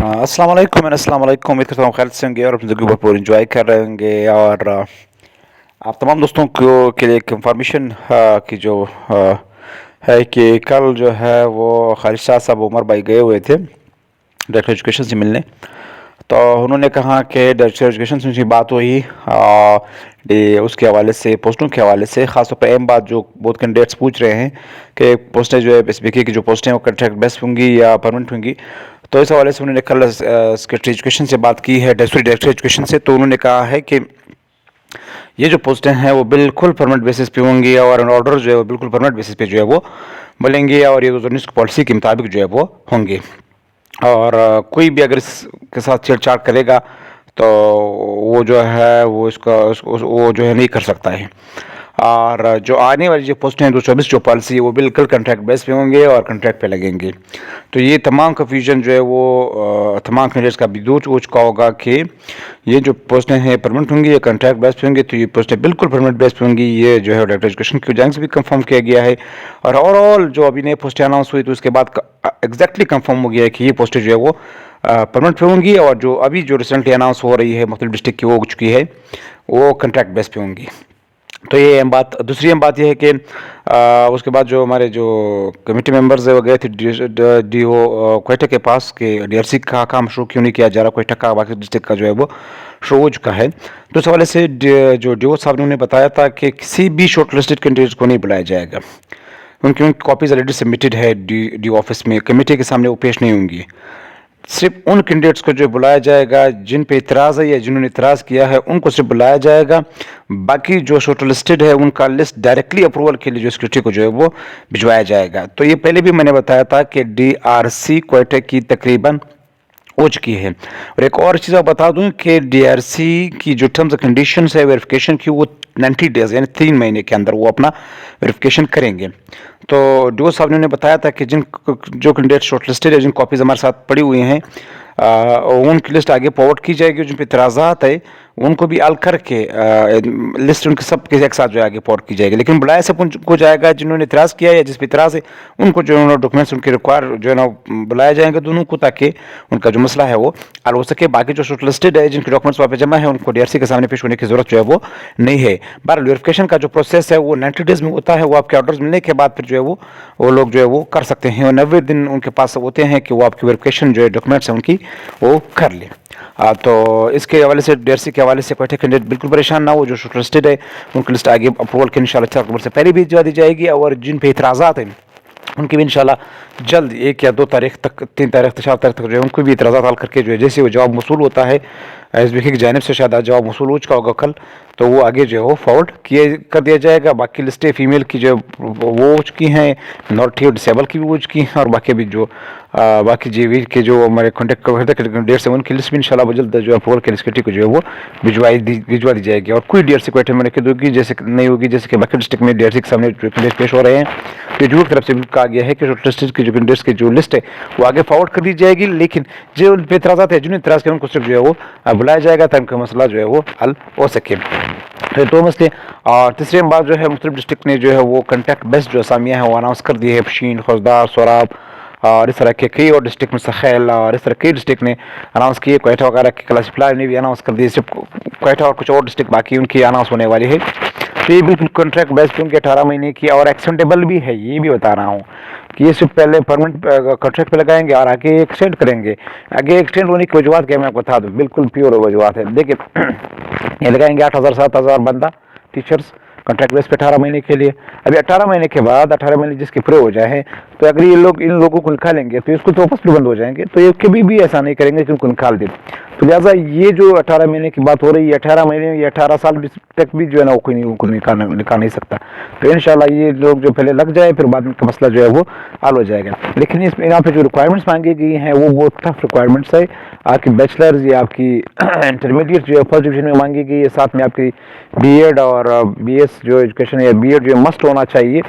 अस्सलाम वालेकुम। उम्मीद करता हूँ खैरियत से होंगे और अपनी ज़िंदगी भरपूर एंजॉय कर रहे होंगे। और आप तमाम दोस्तों को के लिए एक इन्फॉर्मेशन की जो है कि कल जो है वो खालिद शाह साहब उमर भाई गए हुए थे डायरेक्टर एजुकेशन से मिलने। तो उन्होंने कहा कि डायरेक्टर एजुकेशन से उनकी बात हुई उसके हवाले से, पोस्टों के हवाले से। ख़ासतौर पर अहम बात जो बहुत कैंडिडेट्स पूछ रहे हैं कि पोस्टें जो है एसबीके की जो पोस्टें हैं वो कॉन्ट्रैक्ट बेस होंगी या परमानेंट होंगी। तो इस हवाले से उन्होंने कल सेक्रेटरी एजुकेशन से बात की है, डायरेक्टर एजुकेशन से। तो उन्होंने कहा है कि ये जो पोस्टें हैं वो बिल्कुल परमानेंट बेसिस पे होंगी और ऑर्डर जो है वो बिल्कुल परमानेंट बेसिस पे जो है वो मिलेंगे और ये 2019 की पॉलिसी के मुताबिक जो है वो होंगे। और कोई भी अगर इसके साथ छेड़छाड़ करेगा तो वो जो है वो वो जो है नहीं कर सकता है। और जो आने वाली जो पोस्टें हैं 2024 जो पॉलिसी है वो बिल्कुल कॉन्ट्रैक्ट बेस पे होंगे और कॉन्ट्रैक्ट पे लगेंगे। तो ये तमाम कन्फ्यूजन जो है वो तमाम कैंडिडेट्स का भी दूर हो चुका होगा कि ये जो पोस्टें हैं परमानेंट होंगी या कॉन्ट्रैक्ट बेस पे होंगी। तो ये पोस्टें बिल्कुल परमानेंट बेस पे होंगी, ये जो है डायरेक्टर एजुकेशन की जानिब से भी कंफर्म किया गया है। और ओवरऑल जो अभी नई पोस्टें अनाउंस हुई तो उसके बाद एग्जैक्टली कंफर्म हो गया है कि ये पोस्टें जो है वो परमानेंट पे होंगी और जो अभी जो रिसेंटली अनाउंस हो रही है मुख्तलिफ डिस्ट्रिक्ट की वो हो चुकी है, वो कॉन्ट्रैक्ट बेस पे होंगी। तो ये अहम बात। दूसरी अहम बात यह है कि उसके बाद जो हमारे जो कमेटी मेंबर्स है वो गए थे डीओ क्वेटा के पास कि डीआरसी का काम शुरू क्यों नहीं किया जा रहा। क्वेटा का बाकी डिस्ट्रिक्ट का जो है वो शुरू हो चुका है। तो इस हवाले से जो डीओ साहब ने उन्हें बताया था कि किसी भी शॉर्ट लिस्टेड कैंडिडेट्स को नहीं बुलाया जाएगा, उनकी कॉपीज़ ऑलरेडी सबमिटेड है डी ऑफिस में, कमेटी के सामने वो पेश नहीं होंगी। सिर्फ उन कैंडिडेट्स को जो बुलाया जाएगा जिन पे इतराज़ है या जिन्होंने इतराज़ किया है उनको सिर्फ बुलाया जाएगा। बाकी जो शॉर्ट लिस्टेड है उनका लिस्ट डायरेक्टली अप्रूवल के लिए जो सेक्रेटरी को जो है वो भिजवाया जाएगा। तो ये पहले भी मैंने बताया था कि डीआरसी क्वेटा की तकरीबन हो चुकी है। और एक और चीज़ आप बता दूं कि डीआरसी की जो टर्म्स एंड कंडीशंस है वेरिफिकेशन की वो 90 डेज यानी 3 महीने के अंदर वो अपना वेरिफिकेशन करेंगे। तो डीओ साहब ने उन्हें बताया था कि जो कैंडिडेट शॉर्ट लिस्टेड है, जिन कॉपीज़ हमारे साथ पड़ी हुई हैं, उनकी लिस्ट आगे फॉरवर्ड की जाएगी। जिन पर इतराज़ात है उनको भी अल करके लिस्ट उनके सब के एक साथ जो है आगे फॉरवर्ड की जाएगी। लेकिन बुलाया सब उनको जाएगा जिन्होंने इतराज़ किया या जिस पर इतराज़ है उनको जो है डॉक्यूमेंट्स उनके रिक्वायर जो है ना बुलाया जाएंगे दोनों को, ताकि उनका जो मसला है वो हल हो सके। बाकी जो शॉर्ट लिस्टेड है जिनके डॉक्यूमेंट्स वहाँ पे जमा है उनको डीआरसी के सामने पेश होने की जरूरत जो है वो नहीं है। बहरहाल वेरिफिकेशन का जो प्रोसेस है वो 90 डेज में होता है। वो आपके ऑर्डर्स मिलने के बाद फिर जो है वो लोग जो है वो कर सकते हैं और 90 दिन उनके पास होते हैं कि वो आपकी वेरिफिकेशन जो है डॉक्यूमेंट्स है उनकी वो कर ले। तो इसके हवाले से डीआरसी के हवाले से कोई कैंडिडेट बिल्कुल परेशान ना हो। जो शॉर्ट लिस्टेड है उनकी लिस्ट आगे अप्रूवल के इंशाल्लाह 4 अक्टूबर से पहले भी भिजवा दी जाएगी और जिन पे इतराज़ात हैं उनकी भी इंशाल्लाह जल्द 1 या 2 तारीख तक, 3 तारीख तक, 4 तारीख तक जो है उनको भी इतराज़ात हल करके जो है जैसे वो जवाब मौसूल होता है एसबीके की जानिब से, शायद आज जवाब मौसूल हो चुका होगा कल, तो वो आगे जो है वो फॉरवर्ड कर दिया जाएगा। बाकी लिस्टें फीमेल की जो वो हो चुकी हैं, मिनॉरिटी और डिसेबल की भी हो चुकी हैं और बाकी भी जो बाकी जीवी के जो हमारे कॉन्टेक्ट कैंडिडेट्स हैं उनकी लिस्ट भी इंशाल्लाह जल्द जो अप्रूवल के सेक्रेटरी को जो है वो भिजवा दी जाएगी। और कोई डीआरसी क्वेटा में लिखित होगी जैसे नहीं होगी, जैसे कि बाकी डिस्ट्रिक्ट में डीआरसी के सामने कैंडिडेट पेश हो रहे हैं। तो जूट तरफ से कहा गया है कि शॉर्ट लिस्टेड की जो कैंडिडेट्स की जो लिस्ट है वो आगे फॉरवर्ड कर दी जाएगी। लेकिन जो उन पर इतराज़ात है, जिन्होंने इतराज़ किया उनको सिर्फ जो है वो बुलाया जाएगा ताकि उनका मसला जो है वो हल हो सके। तो मसले। और तीसरी बात जो है मुख्तलिफ डिस्ट्रिक्ट ने जो है वो कॉन्टैक्ट बेस्ड जो असामियाँ हैं वो अनाउंस कर दी है। पशीन, खोजदार, सोराब और इस तरह के कई और डिस्ट्रिक्ट में सखेल और इस तरह कई डिस्ट्रिक्ट ने अनाउंस किए। कोयटा वगैरह के क्लासिफायर ने भी अनाउंस कर दी। सिर्फ कोयटा और कुछ और डिस्ट्रिक्ट बाकी उनकी अनाउंस होने वाली है। तो ये बिल्कुल कॉन्ट्रैक्ट बेस्ड उनके 18 महीने की और एक्सटेंडेबल भी है। ये भी बता रहा हूँ कि ये सिर्फ पहले परमानेंट कॉन्ट्रैक्ट पे लगाएंगे और आगे एक्सटेंड करेंगे। आगे एक्सटेंड होने की वजूहत क्या मैं आपको बता दूँ, बिल्कुल प्योर वजूहत है। देखिए ये लगाएंगे 8,000 7,000 बंदा टीचर्स कॉन्ट्रैक्ट बेस पे 18 महीने के लिए। अभी 18 महीने के बाद 18 महीने जिसके पूरे हो जाए तो अगर ये लोग इन लोगों को निकालेंगे तो इसको तो वापस भी बंद हो जाएंगे। तो ये कभी भी ऐसा नहीं करेंगे कि उनको निकाल दें। तो लिहाजा ये जो 18 महीने की बात हो रही है, 18 महीने या 18 साल तक भी जो है ना वो कोई नहीं उनको निकाल नहीं सकता। तो इंशाल्लाह ये लोग जो पहले लग जाए फिर बाद में का मसला जो है वो हल हो जाएगा। लेकिन इस यहाँ पे जो रिक्वायरमेंट्स मांगी गई हैं वो बहुत टफ रिक्वायरमेंट्स है। आपकी बैचलर्स या आपकी इंटरमीडिएट जो है फर्स्ट डिवीजन में मांगी गई है, साथ में आपकी बीएड और बीएस जो एजुकेशन या बीएड जो मस्ट होना चाहिए।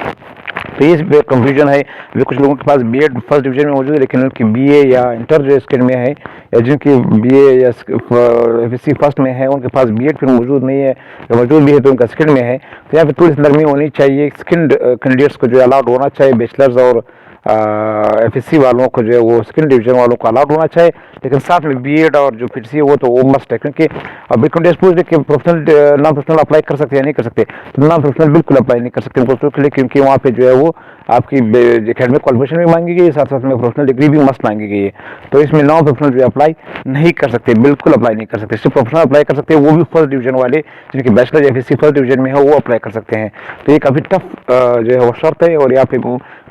तो ये कंफ्यूजन है। अभी कुछ लोगों के पास बीएड फर्स्ट डिवीजन में मौजूद है लेकिन उनकी बीए या इंटर जो स्किल में है या जिनकी बीए या एफएससी फर्स्ट में है उनके पास बीएड फिर मौजूद नहीं है, या मौजूद भी है तो उनका स्किल में है। तो यहाँ पे थोड़ी सी नरमी होनी चाहिए। स्किल्ड कैंडिडेट्स को जो अलाउड होना चाहिए बैचलर्स और एफएससी वालों को जो है वो सेकंड डिवीज़न वालों को अलाउड होना चाहिए, लेकिन साथ में बीएड और जो पीटीसी है वो तो वो मस्ट है, क्योंकि अभी कंटेस्ट पूछ कि प्रोफेशनल नॉन प्रोफेशनल अप्लाई कर सकते हैं या नहीं कर सकते, तो नॉन प्रोफेशनल बिल्कुल अप्लाई नहीं कर सकते प्रोफेशनल के लिए, क्योंकि वहाँ पे जो है वो आपकी एकेडमिक क्वालिफिकेशन भी मांगी गई है, साथ साथ में प्रोफेशनल डिग्री भी मस्ट मांगी गई है। तो इसमें नॉन प्रोफेशनल जो अप्लाई नहीं कर सकते, बिल्कुल अप्लाई नहीं कर सकते। सिर्फ प्रोफेशनल अप्लाई कर सकते हैं, वो भी फर्स्ट डिवीजन वाले जिनकी बैचलर एफएससी फर्स्ट डिवीजन में है वो अप्लाई कर सकते हैं। तो ये काफ़ी टफ जो है वो शर्त है, और यहाँ पे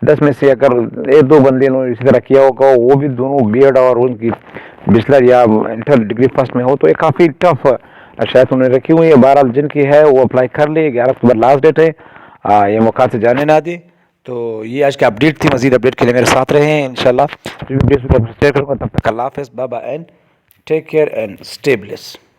10 में से अगर 1-2 बंदे ने इसी तरह किया होगा, वो भी दोनों बीएड और उनकी बैचलर या इंटर डिग्री फर्स्ट में हो, तो ये काफ़ी टफ शायद उन्होंने रखी हुई है। बहरहाल जिनकी है वो अप्लाई कर ले, 11 अक्टूबर लास्ट डेट है, ये मौका से जाने ना दे। तो ये आज की अपडेट थी, मजीद अपडेट के लिए मेरे साथ रहे हैं इंशाल्लाह। तब तक अल्लाह हाफ़िज़, bye bye and take care and stay blessed.